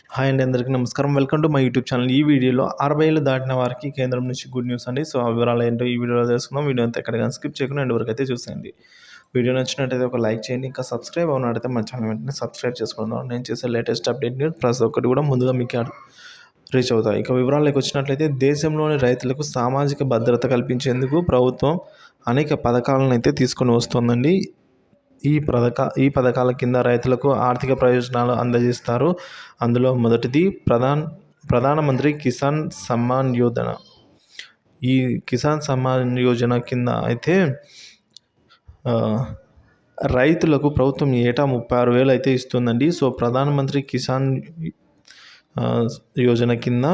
Hi అండి, అందరికీ నమస్కారం. Welcome to my YouTube channel. ఈ వీడియోలో 60 ఏళ్ళు దాటిన వారికి కేంద్రం నుంచి గుడ్ న్యూస్ అండి. సో, ఆ వివరాలు ఏంటో ఈ వీడియోలో తెలుసుకుందాం. వీడియో అంతా ఎక్కడ గాని స్కిప్ చేయకుండా ఎండ్ వరకు అయితే చూసేయండి. వీడియో నచ్చినట్టయితే ఒక లైక్ చేయండి. ఇంకా సబ్స్క్రైబ్ అవ్వనట్టయితే మన ఛానల్ వెంటనే సబ్స్క్రైబ్ చేసుకుందాం. నేను చేసే లేటెస్ట్ అప్డేట్ న్యూస్ ప్రతి ఒక్కటి కూడా ముందుగా మీకు రీచ్ అవుతాయి. ఇక వివరాల్లోకి వచ్చినట్లయితే దేశంలోని రైతులకు సామాజిక భద్రత కల్పించేందుకు ప్రభుత్వం అనేక పథకాలను అయితే తీసుకొని వస్తుందండి. ఈ పథకాల కింద రైతులకు ఆర్థిక ప్రయోజనాలు అందజేస్తారు. అందులో మొదటిది ప్రధానమంత్రి కిసాన్ సమ్మాన్ యోజన. ఈ కిసాన్ సమ్మాన్ యోజన కింద అయితే రైతులకు ప్రభుత్వం ఏటా 36,000 అయితే ఇస్తుందండి. సో, ప్రధానమంత్రి కిసాన్ యోజన కింద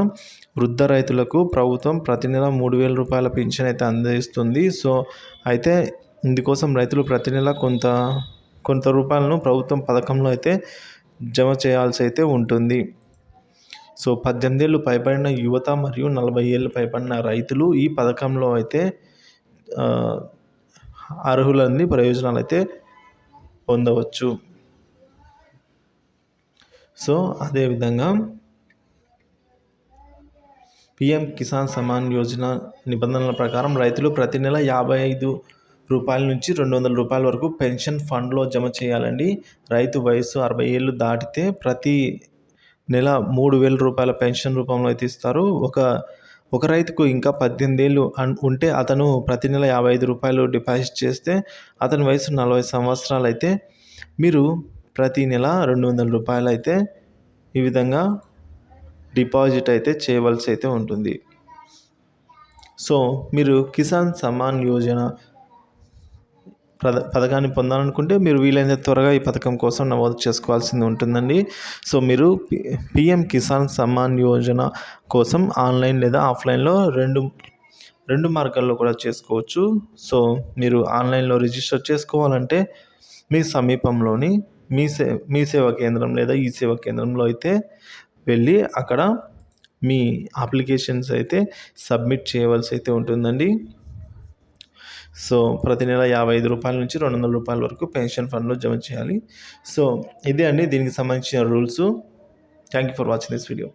వృద్ధ రైతులకు ప్రభుత్వం ప్రతి నెల 3,000 రూపాయల పింఛన్ అయితే అందజేస్తుంది. సో, అయితే ఇందుకోసం రైతులు ప్రతి నెల కొంత రూపాయలను ప్రభుత్వం పథకంలో అయితే జమ చేయాల్సి అయితే ఉంటుంది. సో, 18 ఏళ్ళు పైబడిన యువత మరియు 40 ఏళ్ళు పైబడిన రైతులు ఈ పథకంలో అయితే అర్హులన్నీ ప్రయోజనాలు అయితే పొందవచ్చు. సో, అదేవిధంగా పీఎం కిసాన్ సమ్మాన్ యోజన నిబంధనల ప్రకారం రైతులు ప్రతి నెల 55 రూపాయల నుంచి 200 రూపాయల వరకు పెన్షన్ ఫండ్లో జమ చేయాలండి. రైతు వయసు 60 ఏళ్ళు దాటితే ప్రతి నెల 3,000 రూపాయల పెన్షన్ రూపంలో అయితే ఇస్తారు. ఒక రైతుకు ఇంకా 18 ఏళ్ళు ఉంటే అతను ప్రతి నెల 55 రూపాయలు డిపాజిట్ చేస్తే అతని వయసు 40 సంవత్సరాలు అయితే మీరు ప్రతి నెల 200 రూపాయలు అయితే ఈ విధంగా డిపాజిట్ అయితే చేయవలసి అయితే ఉంటుంది. సో, మీరు కిసాన్ సమ్మాన్ యోజన పథకాన్ని పొందాలనుకుంటే మీరు వీలైనంత త్వరగా ఈ పథకం కోసం నమోదు చేసుకోవాల్సింది ఉంటుందండి. సో, మీరు పీఎం కిసాన్ సమ్మాన్ యోజన కోసం ఆన్లైన్ లేదా ఆఫ్లైన్లో రెండు మార్గాల్లో కూడా చేసుకోవచ్చు. సో, మీరు ఆన్లైన్లో రిజిస్టర్ చేసుకోవాలంటే మీ సమీపంలోని మీ సేవా కేంద్రం లేదా ఈ సేవా కేంద్రంలో అయితే వెళ్ళి అక్కడ మీ అప్లికేషన్స్ అయితే సబ్మిట్ చేయవలసి అయితే ఉంటుందండి. సో, ప్రతి నెల 55 రూపాయల నుంచి 200 రూపాయల వరకు పెన్షన్ ఫండ్లో జమ చేయాలి. సో, ఇదే అండి దీనికి సంబంధించిన rules. Thank you for watching this video.